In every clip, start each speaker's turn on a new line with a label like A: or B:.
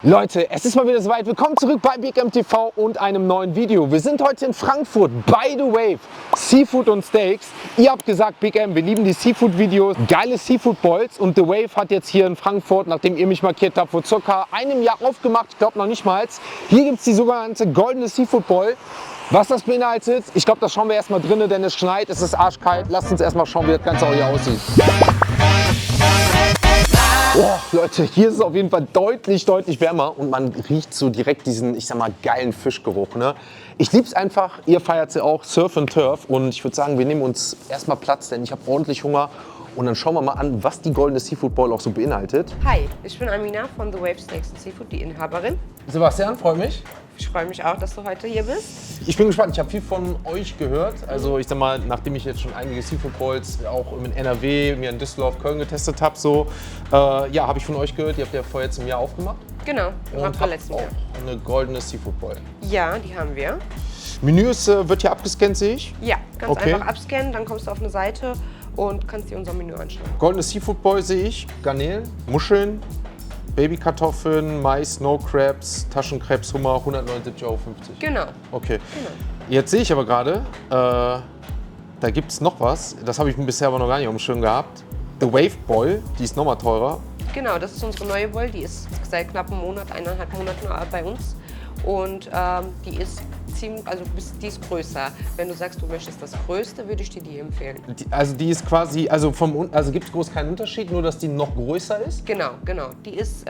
A: Leute, es ist mal wieder soweit. Willkommen zurück bei Big M TV und einem neuen Video. Wir sind heute in Frankfurt bei The Wave. Seafood und Steaks. Ihr habt gesagt, Big M, wir lieben die Seafood-Videos. Geile Seafood-Bowls. Und The Wave hat jetzt hier in Frankfurt, nachdem ihr mich markiert habt, vor circa einem Jahr aufgemacht. Ich glaube noch nicht mal. Hier gibt es die sogenannte goldene Seafood-Bowl. Was das beinhaltet, ich glaube, das schauen wir erstmal drinnen, denn es schneit, es ist arschkalt. Lasst uns erstmal schauen, wie das Ganze auch hier aussieht. Oh, Leute, hier ist es auf jeden Fall deutlich wärmer und man riecht so direkt diesen, ich sag mal, geilen Fischgeruch. Ne? Ich lieb's einfach, ihr feiert sie auch, Surf and Turf, und ich würde sagen, wir nehmen uns erstmal Platz, denn ich habe ordentlich Hunger, und dann schauen wir mal an, was die goldene Seafood Bowl auch so beinhaltet.
B: Hi, ich bin Amina von The Wave Steaks and Seafood, die Inhaberin.
A: Sebastian, freue mich.
B: Ich freue mich auch, dass du heute hier bist.
A: Ich bin gespannt, ich habe viel von euch gehört. Also ich sag mal, nachdem ich jetzt schon einige Seafood Bowls auch in NRW, mir in Düsseldorf, Köln getestet habe, ja, habe ich von euch gehört. Ihr habt ja vor jetzt im Jahr aufgemacht.
B: Genau, im April letzten Jahr.
A: Eine goldene Seafood Bowl.
B: Ja, die haben wir.
A: Menü wird hier abgescannt, sehe ich.
B: Ja, ganz
A: Okay.
B: einfach abscannen, dann kommst du auf eine Seite und kannst dir unser Menü anschauen.
A: Goldene Seafood Bowl sehe ich. Garnelen, Muscheln, Babykartoffeln, Mais, Snow Crabs, Taschenkrebs, Hummer, 179,50 €.
B: Genau.
A: Okay.
B: Genau.
A: Jetzt sehe ich aber gerade, da gibt es noch was. Das habe ich bisher aber noch gar nicht auf dem Schirm gehabt. The Wave Bowl, die ist nochmal teurer.
B: Genau, das ist unsere neue Bowl, die ist seit knapp einem Monat, 1,5 Monaten bei uns. Und die ist ziemlich, also die ist größer. Wenn du sagst, du möchtest das Größte, würde ich dir die empfehlen.
A: Also die ist quasi, also gibt es groß keinen Unterschied, nur dass die noch größer ist?
B: Genau. Die ist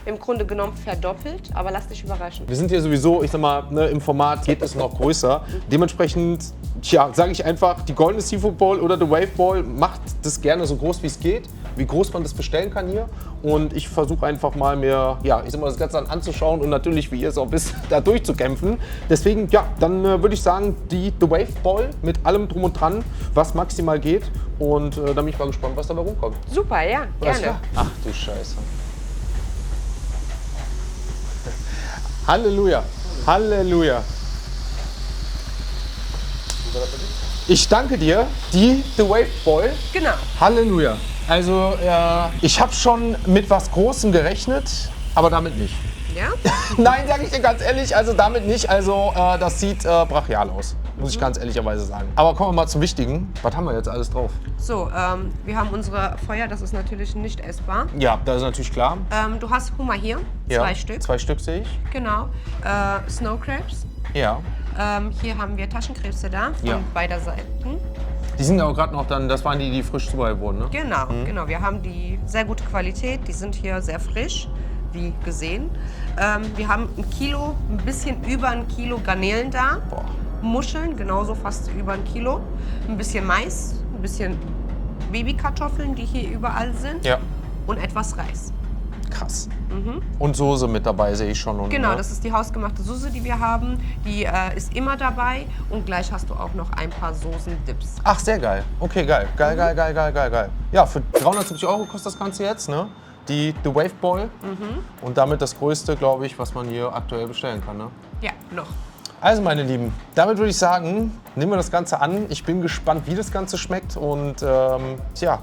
B: im Grunde genommen verdoppelt, aber lass dich überraschen.
A: Wir sind hier sowieso, ich sag mal, ne, im Format geht es noch größer. Dementsprechend, tja, sage ich einfach, die goldene Seafood Bowl oder The Wave Bowl, macht das gerne so groß wie es geht, wie groß man das bestellen kann hier. Und ich versuche einfach mal mir, ja, ich sag mal, das Ganze dann anzuschauen und natürlich, wie ihr es auch wisst, da durchzukämpfen. Deswegen, ja, dann würde ich sagen, die The Wave Bowl mit allem drum und dran, was maximal geht. Und dann bin ich mal gespannt, was dabei rumkommt.
B: Super, ja,
A: Alles
B: gerne.
A: klar? Ach du Scheiße. Halleluja, Halleluja. Ich danke dir, die The Wave Bowl.
B: Genau.
A: Halleluja. Also, ich habe schon mit was Großem gerechnet, aber damit nicht.
B: Ja?
A: Nein, sage ich dir ganz ehrlich, also damit nicht. Also, das sieht brachial aus, muss ich ganz ehrlicherweise sagen. Aber kommen wir mal zum Wichtigen. Was haben wir jetzt alles drauf?
B: So, wir haben unsere Feuer, das ist natürlich nicht essbar.
A: Ja, das ist natürlich klar.
B: Du hast Hummer hier,
A: Ja,
B: 2 Stück.
A: 2 Stück sehe ich.
B: Genau. Snow Crabs.
A: Ja.
B: Hier haben wir Taschenkrebse da, von
A: Ja.
B: beider Seiten.
A: Die sind ja auch gerade noch dann, das waren die, die frisch zubereitet wurden, ne?
B: Genau. Wir haben die sehr gute Qualität, die sind hier sehr frisch, wie gesehen. Wir haben ein Kilo, ein bisschen über ein Kilo Garnelen da.
A: Boah.
B: Muscheln, genauso fast über ein Kilo. Ein bisschen Mais, ein bisschen Babykartoffeln, die hier überall sind.
A: Ja.
B: Und etwas Reis.
A: Krass. Und Soße mit dabei sehe ich schon. Und,
B: Genau,
A: ne?
B: das ist die hausgemachte Soße, die wir haben. Die ist immer dabei. Und gleich hast du auch noch ein paar Soßen-Dips.
A: Ach, sehr geil. Okay, geil. Geil. Ja, für 370 € kostet das Ganze jetzt, ne? Die The Wave Bowl. Und damit das Größte, glaube ich, was man hier aktuell bestellen kann, ne?
B: Ja, noch.
A: Also, meine Lieben, damit würde ich sagen, nehmen wir das Ganze an. Ich bin gespannt, wie das Ganze schmeckt und tja,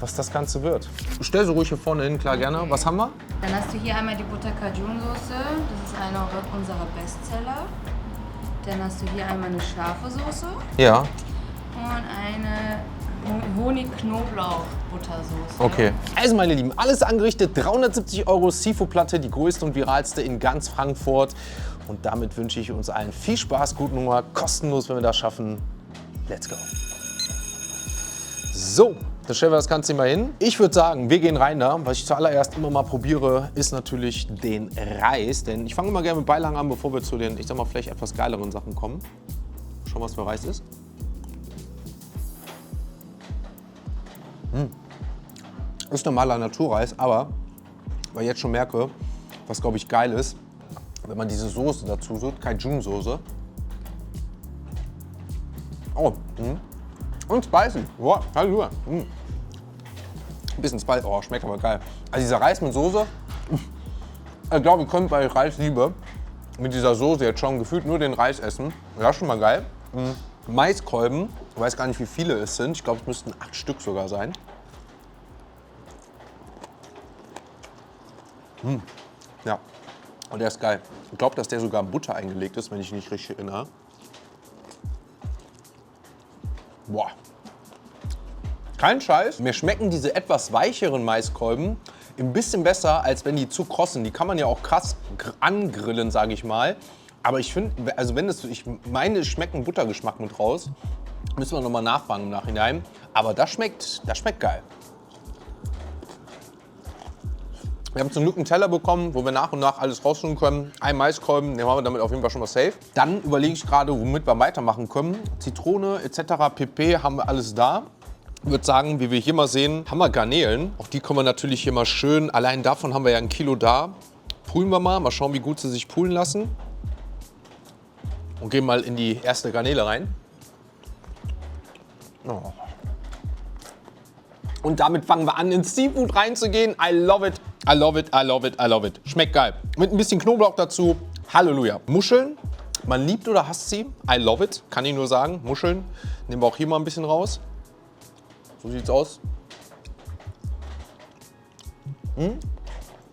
A: was das Ganze wird. Stell so ruhig hier vorne hin, klar, gerne. Was haben wir?
C: Dann hast du hier einmal die Butter Cajun Soße. Das ist einer unserer Bestseller. Dann hast du hier einmal eine scharfe Soße
A: Ja.
C: und eine Honig-Knoblauch-Buttersoße.
A: Okay. Also, meine Lieben, alles angerichtet. 370 € Seafood-Platte, die größte und viralste in ganz Frankfurt. Und damit wünsche ich uns allen viel Spaß, guten Hunger, kostenlos, wenn wir das schaffen. Let's go. So, dann stellen wir das Ganze mal hin. Ich würde sagen, wir gehen rein da. Was ich zuallererst immer mal probiere, ist natürlich den Reis. Denn ich fange immer gerne mit Beilagen an, bevor wir zu den, ich sag mal, vielleicht etwas geileren Sachen kommen. Schauen, was für Reis ist. Ist normaler Naturreis, aber weil ich jetzt schon merke, was glaube ich geil ist, wenn man diese Soße dazu tut, Cajun-Soße. Oh, und spicy. Boah, hallo. Ein bisschen spicy. Oh, schmeckt aber geil. Also dieser Reis mit Soße, ich glaube, ihr könnt, weil ich Reis liebe, mit dieser Soße jetzt schon gefühlt nur den Reis essen. Das ist schon mal geil. Maiskolben, ich weiß gar nicht, wie viele es sind. Ich glaube, es müssten 8 Stück sogar sein. Ja, und der ist geil. Ich glaube, dass der sogar in Butter eingelegt ist, wenn ich nicht richtig erinnere. Boah. Kein Scheiß. Mir schmecken diese etwas weicheren Maiskolben ein bisschen besser, als wenn die zu kross sind. Die kann man ja auch krass angrillen, sage ich mal. Aber ich finde, also wenn das, ich meine, es schmeckt einen Buttergeschmack mit raus. Müssen wir nochmal nachfragen im Nachhinein. Aber das schmeckt geil. Wir haben zum Glück einen Teller bekommen, wo wir nach und nach alles rausholen können. Ein Maiskolben, den haben wir damit auf jeden Fall schon mal safe. Dann überlege ich gerade, womit wir weitermachen können. Zitrone etc. pp. Haben wir alles da. Ich würde sagen, wie wir hier mal sehen, haben wir Garnelen. Auch die können wir natürlich hier mal schön, allein davon haben wir ja 1 Kilo da. Poolen wir mal schauen, wie gut sie sich poolen lassen. Und gehen mal in die erste Garnele rein. Oh. Und damit fangen wir an, ins Seafood reinzugehen. I love it, I love it, I love it, I love it. Schmeckt geil. Mit ein bisschen Knoblauch dazu. Halleluja. Muscheln, man liebt oder hasst sie. I love it, kann ich nur sagen. Muscheln, nehmen wir auch hier mal ein bisschen raus. So sieht's aus.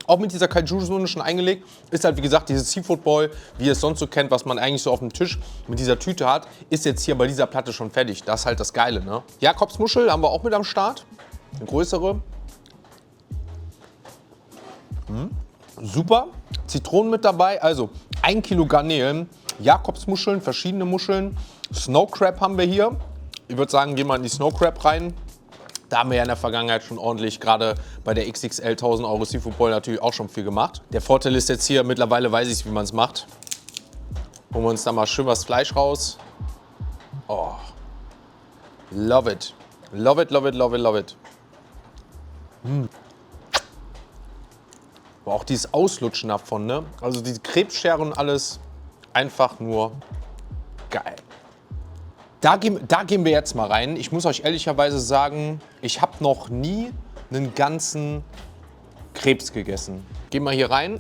A: Auch mit dieser Cajun-Soße schon eingelegt. Ist halt wie gesagt dieses Seafood Bowl, wie ihr es sonst so kennt, was man eigentlich so auf dem Tisch mit dieser Tüte hat, ist jetzt hier bei dieser Platte schon fertig. Das ist halt das Geile, ne? Jakobsmuschel haben wir auch mit am Start. Eine größere. Super. Zitronen mit dabei. Also 1 Kilo Garnelen, Jakobsmuscheln, verschiedene Muscheln. Snow Crab haben wir hier. Ich würde sagen, gehen wir in die Snow Crab rein. Da haben wir ja in der Vergangenheit schon ordentlich, gerade bei der XXL 1000 Euro Seafood Bowl natürlich auch schon viel gemacht. Der Vorteil ist jetzt hier, mittlerweile weiß ich, wie man es macht. Holen wir uns da mal schön was Fleisch raus. Oh, love it. Love it, love it, love it, love it. Aber auch dieses Auslutschen davon, ne? Also diese Krebsschere und alles, einfach nur geil. Da gehen wir jetzt mal rein. Ich muss euch ehrlicherweise sagen, ich habe noch nie einen ganzen Krebs gegessen. Gehen wir hier rein.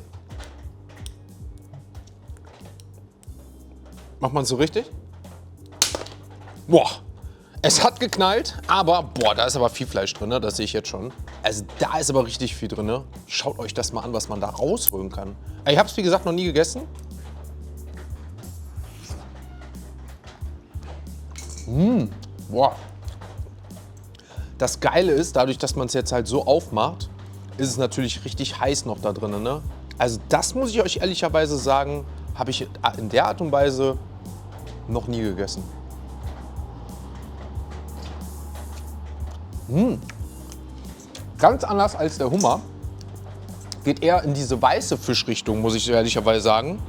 A: Macht man es so richtig? Boah, es hat geknallt, aber boah, da ist aber viel Fleisch drin, ne? Das sehe ich jetzt schon. Also da ist aber richtig viel drin, ne? Schaut euch das mal an, was man da rausholen kann. Ich habe es wie gesagt noch nie gegessen. Boah. Das Geile ist, dadurch, dass man es jetzt halt so aufmacht, ist es natürlich richtig heiß noch da drin, ne? Also das muss ich euch ehrlicherweise sagen, habe ich in der Art und Weise noch nie gegessen. Ganz anders als der Hummer. Geht eher in diese weiße Fischrichtung, muss ich ehrlicherweise sagen.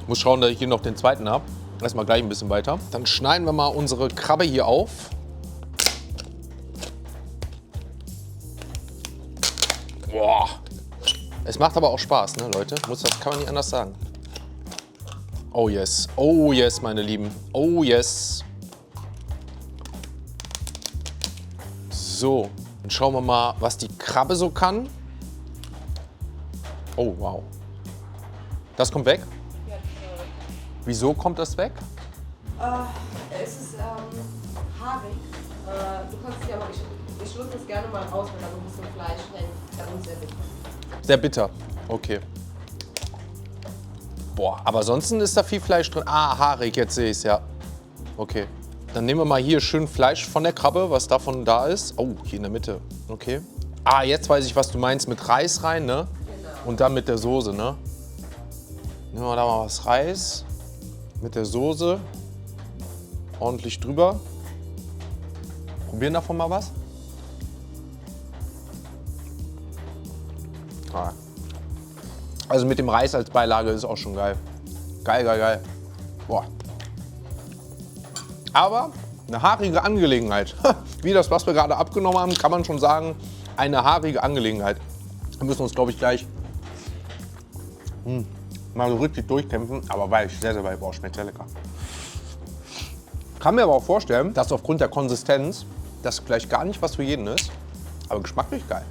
A: Muss schauen, dass ich hier noch den zweiten habe. Erstmal gleich ein bisschen weiter. Dann schneiden wir mal unsere Krabbe hier auf. Boah. Es macht aber auch Spaß, ne, Leute? Das kann man nicht anders sagen. Oh yes, meine Lieben. Oh yes. So, dann schauen wir mal, was die Krabbe so kann. Oh, wow. Das kommt weg?
B: Ja,
A: Wieso kommt das weg?
B: es ist haarig. Du kannst ja aber, ich schlucke das gerne mal raus, wenn da so ein bisschen Fleisch hängt. Das ist sehr bitter.
A: Sehr bitter. Okay. Boah, aber ansonsten ist da viel Fleisch drin. Ah, haarig, jetzt sehe ich es, ja. Okay. Dann nehmen wir mal hier schön Fleisch von der Krabbe, was davon da ist. Oh, hier in der Mitte. Okay. Ah, jetzt weiß ich, was du meinst. Mit Reis rein, ne?
B: Genau.
A: Und dann mit der Soße, ne? Nehmen wir da mal was Reis. Mit der Soße. Ordentlich drüber. Probieren davon mal was. Ah. Also mit dem Reis als Beilage ist auch schon geil. Geil, geil, geil. Boah. Aber eine haarige Angelegenheit. Wie das, was wir gerade abgenommen haben, kann man schon sagen, eine haarige Angelegenheit. Wir müssen uns, glaube ich, gleich mal so richtig durchkämpfen. Aber weich, sehr, sehr weich. Boah, schmeckt sehr lecker. Kann mir aber auch vorstellen, dass aufgrund der Konsistenz das vielleicht gar nicht was für jeden ist. Aber geschmacklich geil.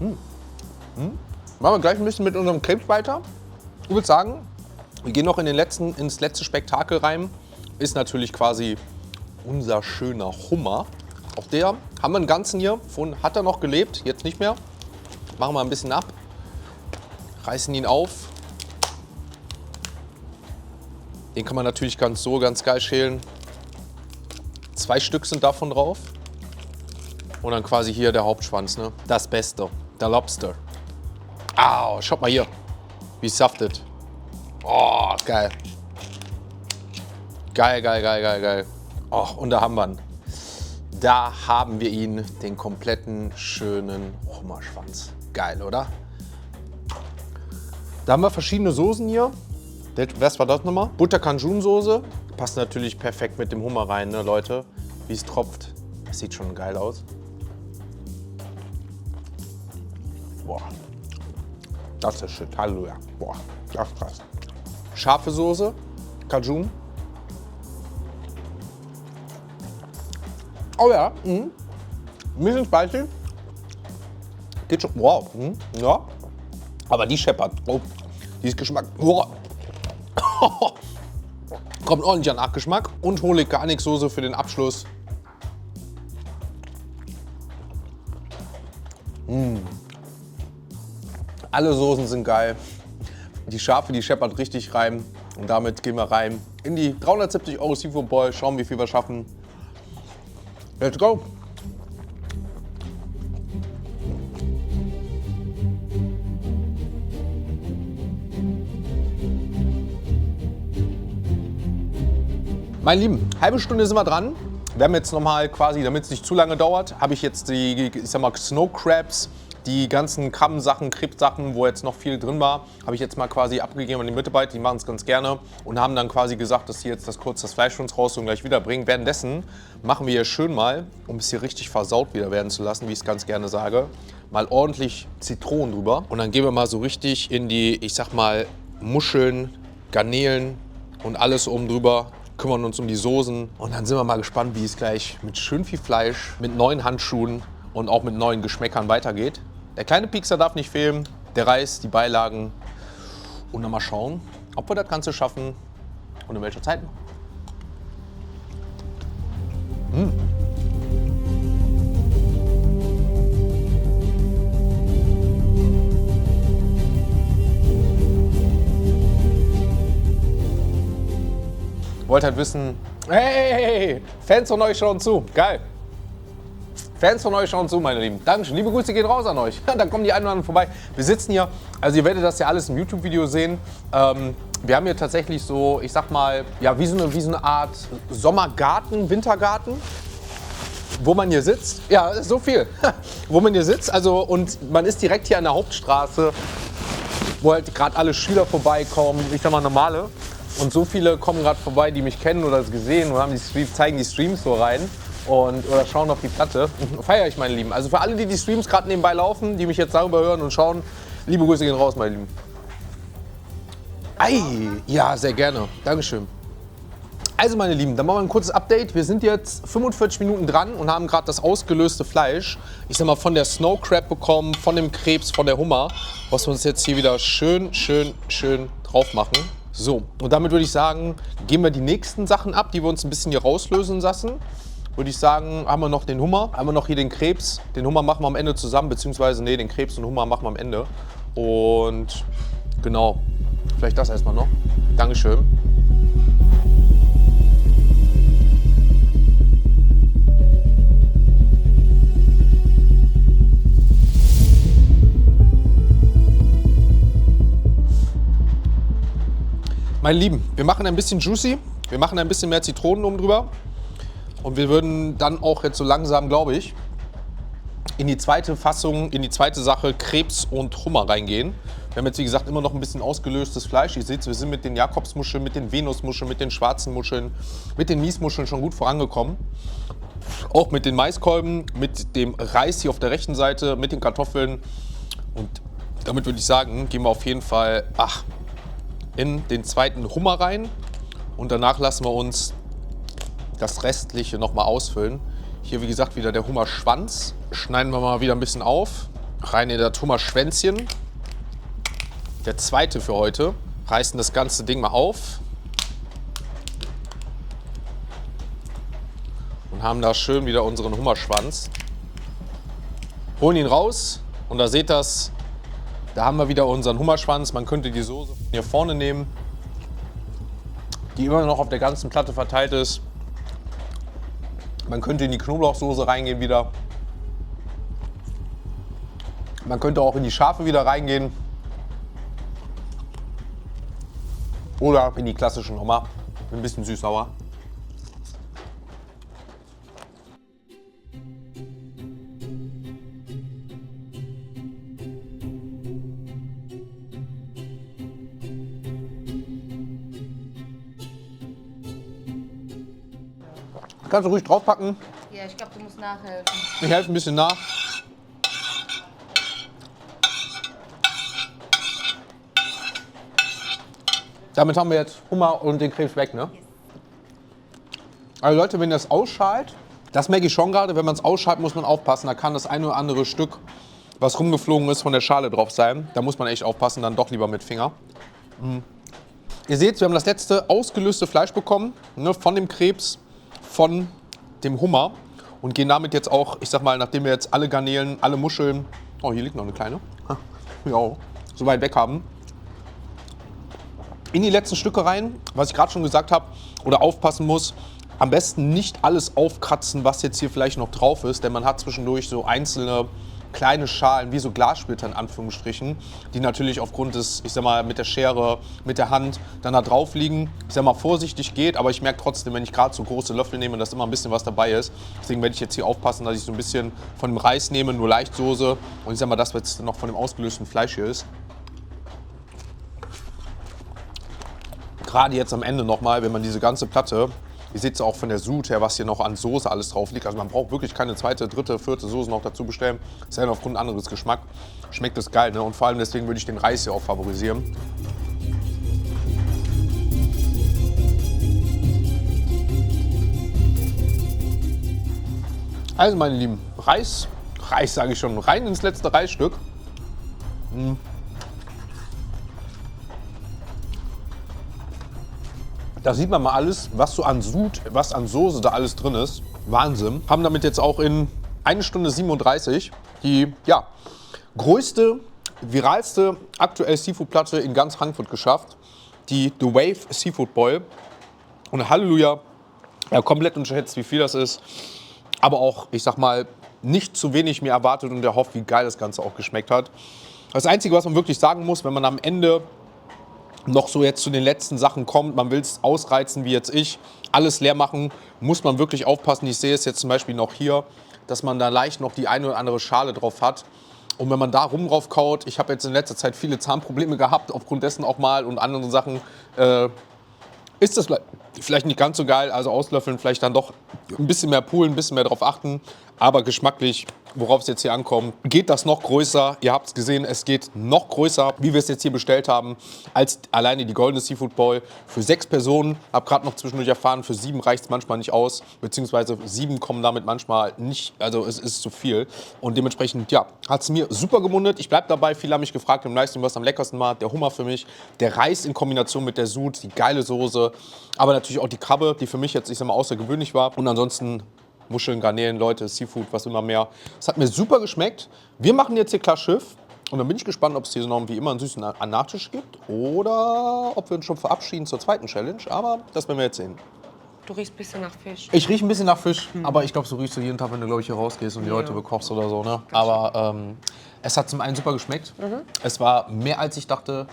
A: Machen wir gleich ein bisschen mit unserem Krebs weiter. Ich würde sagen, wir gehen noch ins letzte Spektakel rein. Ist natürlich quasi unser schöner Hummer. Auch der haben wir einen ganzen hier. Vorhin hat er noch gelebt, jetzt nicht mehr. Machen wir ein bisschen ab. reißen ihn auf. Den kann man natürlich ganz geil schälen. 2 Stück sind davon drauf. Und dann quasi hier der Hauptschwanz, ne? Das Beste, der Lobster. Au, schaut mal hier, wie es saftet. Oh, geil. Geil. Oh, und da haben wir ihn. Da haben wir ihn, den kompletten schönen Hummerschwanz. Geil, oder? Da haben wir verschiedene Soßen hier. Was war das nochmal? Butter-Cajun-Soße. Passt natürlich perfekt mit dem Hummer rein, ne, Leute? Wie es tropft. Das sieht schon geil aus. Boah. Das ist shit. Halleluja. Boah, das ist krass. Scharfe Soße. Cajun. Oh ja. Ein bisschen spicy. Geht schon. Wow. Ja. Aber die scheppert. Oh. Die ist Geschmack. Boah. Kommt ordentlicher Nachgeschmack und Honig Garlic Soße für den Abschluss. Alle Soßen sind geil. Die Scharfe, die scheppert richtig rein. Und damit gehen wir rein in die 370 € Seafood Bowl. Schauen, wie viel wir schaffen. Let's go! Meine Lieben, halbe Stunde sind wir dran. Wir haben jetzt nochmal quasi, damit es nicht zu lange dauert, habe ich jetzt die, ich sag mal, Snow Crabs, die ganzen Krabbensachen, Krebssachen, wo jetzt noch viel drin war, habe ich jetzt mal quasi abgegeben an die Mitarbeiter. Die machen es ganz gerne und haben dann quasi gesagt, dass sie jetzt kurz das Fleisch für uns raus und gleich wieder bringen. Währenddessen machen wir hier schön mal, um es hier richtig versaut wieder werden zu lassen, wie ich es ganz gerne sage, mal ordentlich Zitronen drüber. Und dann gehen wir mal so richtig in die, ich sag mal, Muscheln, Garnelen und alles oben drüber. Kümmern uns um die Soßen und dann sind wir mal gespannt, wie es gleich mit schön viel Fleisch, mit neuen Handschuhen und auch mit neuen Geschmäckern weitergeht. Der kleine Piekser darf nicht fehlen, der Reis, die Beilagen und dann mal schauen, ob wir das Ganze schaffen und in welcher Zeit. Wollt halt wissen, hey, Fans von euch schauen zu, geil. Fans von euch schauen zu, meine Lieben. Dankeschön, liebe Grüße gehen raus an euch. Da kommen die einen oder anderen vorbei. Wir sitzen hier, also ihr werdet das ja alles im YouTube-Video sehen. Wir haben hier tatsächlich so, ich sag mal, ja, wie so eine Art Sommergarten, Wintergarten, wo man hier sitzt. Ja, so viel, wo man hier sitzt. Also, und man ist direkt hier an der Hauptstraße, wo halt gerade alle Schüler vorbeikommen, ich sag mal normale. Und so viele kommen gerade vorbei, die mich kennen oder es gesehen und haben zeigen die Streams so rein oder schauen auf die Platte. Feiere ich, meine Lieben. Also für alle, die die Streams gerade nebenbei laufen, die mich jetzt darüber hören und schauen, liebe Grüße gehen raus, meine Lieben. Ei, ja, sehr gerne. Dankeschön. Also, meine Lieben, dann machen wir ein kurzes Update. Wir sind jetzt 45 Minuten dran und haben gerade das ausgelöste Fleisch, ich sag mal, von der Snow Crab bekommen, von dem Krebs, von der Hummer, was wir uns jetzt hier wieder schön drauf machen. So, und damit würde ich sagen, gehen wir die nächsten Sachen ab, die wir uns ein bisschen hier rauslösen lassen. Würde ich sagen, haben wir noch den Hummer, haben wir noch hier den Krebs. Den Hummer machen wir am Ende zusammen, beziehungsweise, nee, den Krebs und Hummer machen wir am Ende. Und genau, vielleicht das erstmal noch. Dankeschön. Meine Lieben, wir machen ein bisschen juicy, wir machen ein bisschen mehr Zitronen oben drüber und wir würden dann auch jetzt so langsam, glaube ich, in die zweite Fassung, in die zweite Sache Krebs und Hummer reingehen. Wir haben jetzt, wie gesagt, immer noch ein bisschen ausgelöstes Fleisch. Ihr seht, wir sind mit den Jakobsmuscheln, mit den Venusmuscheln, mit den schwarzen Muscheln, mit den Miesmuscheln schon gut vorangekommen. Auch mit den Maiskolben, mit dem Reis hier auf der rechten Seite, mit den Kartoffeln. Und damit würde ich sagen, gehen wir auf jeden Fall in den zweiten Hummer rein und danach lassen wir uns das Restliche nochmal ausfüllen. Hier, wie gesagt, wieder der Hummerschwanz. Schneiden wir mal wieder ein bisschen auf. Rein in das Hummerschwänzchen. Der zweite für heute. Reißen das ganze Ding mal auf. Und haben da schön wieder unseren Hummerschwanz. Holen ihn raus und da seht ihr das. Da haben wir wieder unseren Hummerschwanz. Man könnte die Soße hier vorne nehmen, die immer noch auf der ganzen Platte verteilt ist. Man könnte in die Knoblauchsoße reingehen wieder. Man könnte auch in die Schafe wieder reingehen. Oder in die klassischen Hummer. Ein bisschen süß-sauer. Kannst du ruhig draufpacken.
C: Ja, ich glaube, du musst nachhelfen.
A: Ich helfe ein bisschen nach. Damit haben wir jetzt Hummer und den Krebs weg, ne? Also Leute, wenn ihr das ausschalt, das merke ich schon gerade, wenn man es ausschalt, muss man aufpassen. Da kann das ein oder andere Stück, was rumgeflogen ist, von der Schale drauf sein. Da muss man echt aufpassen, dann doch lieber mit Finger. Ihr seht, wir haben das letzte ausgelöste Fleisch bekommen, ne, von dem Krebs, von dem Hummer und gehen damit jetzt auch, ich sag mal, nachdem wir jetzt alle Garnelen, alle Muscheln, oh, hier liegt noch eine kleine, ja, so weit weg haben, in die letzten Stücke rein, was ich gerade schon gesagt habe, oder aufpassen muss, am besten nicht alles aufkratzen, was jetzt hier vielleicht noch drauf ist, denn man hat zwischendurch so einzelne kleine Schalen, wie so Glassplitter in Anführungsstrichen, die natürlich aufgrund des, ich sag mal, mit der Schere, mit der Hand dann da drauf liegen. Ich sag mal, vorsichtig geht, aber ich merke trotzdem, wenn ich gerade so große Löffel nehme, dass immer ein bisschen was dabei ist. Deswegen werde ich jetzt hier aufpassen, dass ich so ein bisschen von dem Reis nehme, nur leicht Soße und ich sag mal, das, was jetzt noch von dem ausgelösten Fleisch hier ist. Gerade jetzt am Ende nochmal, wenn man diese ganze Platte, ihr seht es auch von der Sud her, was hier noch an Soße alles drauf liegt. Also man braucht wirklich keine zweite, dritte, vierte Soße noch dazu bestellen. Das ist ja aufgrund anderes Geschmack. Schmeckt das geil, ne? Und vor allem deswegen würde ich den Reis hier auch favorisieren. Also meine Lieben, Reis sage ich schon, rein ins letzte Reisstück. Da sieht man mal alles, was so an Sud, was an Soße da alles drin ist. Wahnsinn. Haben damit jetzt auch in 1 Stunde 37 die größte, viralste aktuell Seafood-Platte in ganz Frankfurt geschafft. Die The Wave Seafood Boil. Und Halleluja, ja, komplett unterschätzt, wie viel das ist. Aber auch, ich sag mal, nicht zu wenig mir erwartet und erhofft, wie geil das Ganze auch geschmeckt hat. Das Einzige, was man wirklich sagen muss, wenn man am Ende noch so jetzt zu den letzten Sachen kommt, man will es ausreizen wie jetzt ich, alles leer machen, muss man wirklich aufpassen. Ich sehe es jetzt zum Beispiel noch hier, dass man da leicht noch die eine oder andere Schale drauf hat. Und wenn man da rum drauf kaut, ich habe jetzt in letzter Zeit viele Zahnprobleme gehabt, aufgrund dessen auch mal und anderen Sachen, ist das vielleicht nicht ganz so geil. Also auslöffeln, vielleicht dann doch ein bisschen mehr poolen, ein bisschen mehr drauf achten. Aber geschmacklich, worauf es jetzt hier ankommt, geht das noch größer. Ihr habt es gesehen, es geht noch größer, wie wir es jetzt hier bestellt haben, als alleine die goldene Seafood Boil. Für 6 Personen, habe gerade noch zwischendurch erfahren, für 7 reicht es manchmal nicht aus. Beziehungsweise 7 kommen damit manchmal nicht, also es ist zu viel. Und dementsprechend, ja, hat es mir super gemundet. Ich bleibe dabei, viele haben mich gefragt im Livestream, was am leckersten war. Der Hummer für mich, der Reis in Kombination mit der Sud, die geile Soße. Aber natürlich auch die Krabbe, die für mich jetzt, ich sag mal, außergewöhnlich war. Und ansonsten Muscheln, Garnelen, Leute, Seafood, was immer mehr. Es hat mir super geschmeckt. Wir machen jetzt hier klar Schiff. Und dann bin ich gespannt, ob es hier noch wie immer einen süßen Nachtisch gibt oder ob wir uns schon verabschieden zur zweiten Challenge. Aber das werden wir jetzt sehen.
B: Du riechst ein bisschen nach Fisch.
A: Ich rieche ein bisschen nach Fisch, aber ich glaube, so riechst du jeden Tag, wenn du, glaube ich, hier rausgehst und die Leute bekochst oder so. Ne? Aber es hat zum einen super geschmeckt. Es war mehr, als ich dachte.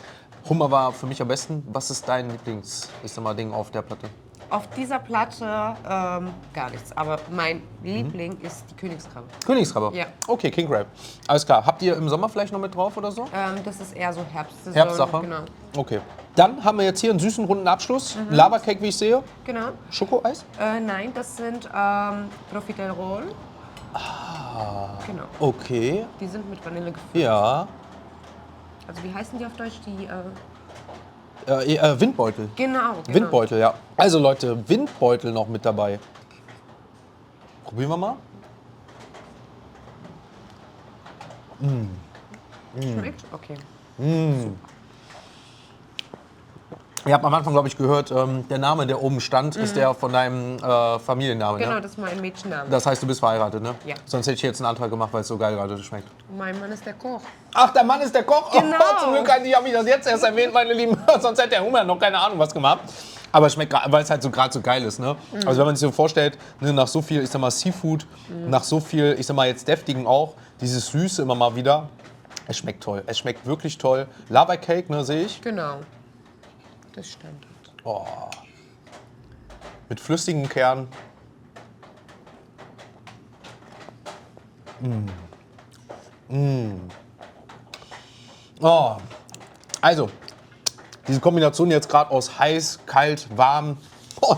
A: Hummer war für mich am besten. Was ist dein Lieblings-Ding auf der Platte?
B: Auf dieser Platte gar nichts. Aber mein Liebling ist die Königskrabbe.
A: Königskrabbe?
B: Ja.
A: Okay, King Crab. Alles klar. Habt ihr im Sommer vielleicht noch mit drauf oder so?
B: Das ist eher so Herbstsaison.
A: Herbstsache?
B: Genau.
A: Okay. Dann haben wir jetzt hier einen süßen, runden Abschluss. Lava Cake, wie ich sehe.
B: Genau.
A: Schokoeis?
B: Nein, das sind Profiterol. Genau.
A: Okay.
B: Die sind mit Vanille gefüllt.
A: Ja.
B: Also wie heißen die auf Deutsch? Die
A: Windbeutel.
B: genau.
A: Windbeutel, ja. Also Leute, Windbeutel noch mit dabei. Probieren wir mal.
B: Schmeckt? Okay.
A: Ihr habt am Anfang, glaube ich, gehört, der Name, der oben stand, ist der von deinem Familiennamen,
B: Genau,
A: ne?
B: das ist mein Mädchenname.
A: Das heißt, du bist verheiratet, ne?
B: Ja.
A: Sonst hätte ich jetzt einen Antrag gemacht, weil es so geil gerade schmeckt.
B: Mein Mann ist der Koch.
A: Ach, der Mann ist der Koch?
B: Genau.
A: Oh, zum Glück habe ich das jetzt erst erwähnt, meine Lieben. Sonst hätte der Hunger noch keine Ahnung was gemacht. Aber es schmeckt, weil es halt so gerade so geil ist, ne? Also wenn man sich so vorstellt, ne, nach so viel, ich sag mal, Seafood, nach so viel, ich sag mal, jetzt deftigen auch, dieses Süße immer mal wieder. Es schmeckt toll. Es schmeckt wirklich toll. Lava Cake, ne, sehe ich.
B: Genau. Das Standard.
A: Oh. Mit flüssigem Kern. Oh. Also, diese Kombination jetzt gerade aus heiß, kalt, warm,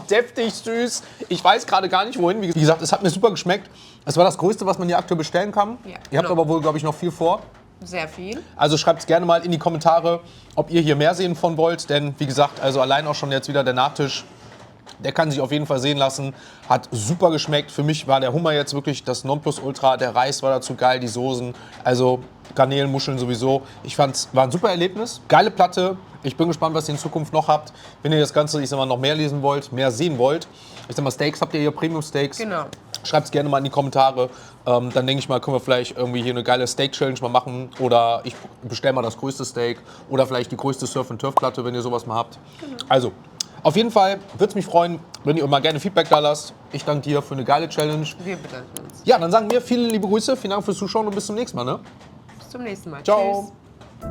A: deftig, süß. Ich weiß gerade gar nicht wohin. Wie gesagt, es hat mir super geschmeckt. Es war das Größte, was man hier aktuell bestellen kann.
B: Ja,
A: Ihr habt
B: genau.
A: aber wohl, glaube ich, noch viel vor.
B: Sehr viel.
A: Also schreibt es gerne mal in die Kommentare, ob ihr hier mehr sehen von wollt. Denn wie gesagt, also allein auch schon jetzt wieder der Nachtisch, der kann sich auf jeden Fall sehen lassen. Hat super geschmeckt. Für mich war der Hummer jetzt wirklich das Nonplusultra. Der Reis war dazu geil, die Soßen. Also Garnelen, Muscheln sowieso. Ich fand es war ein super Erlebnis. Geile Platte. Ich bin gespannt, was ihr in Zukunft noch habt. Wenn ihr das Ganze, ich sag mal, noch mehr lesen wollt, mehr sehen wollt. Ich sag mal, Steaks habt ihr hier, Premium Steaks.
B: Genau.
A: Schreibt es gerne mal in die Kommentare. Dann denke ich mal, können wir vielleicht irgendwie hier eine geile Steak-Challenge mal machen. Oder ich bestelle mal das größte Steak. Oder vielleicht die größte Surf-and-Turf-Platte, wenn ihr sowas mal habt. Genau. Also, auf jeden Fall würde es mich freuen, wenn ihr mal gerne Feedback da lasst. Ich danke dir für eine geile Challenge.
B: Wir bedanken uns.
A: Ja, dann sagen wir vielen liebe Grüße, vielen Dank fürs Zuschauen und bis zum nächsten Mal. Ne?
B: Bis zum nächsten Mal.
A: Ciao.
B: Tschüss.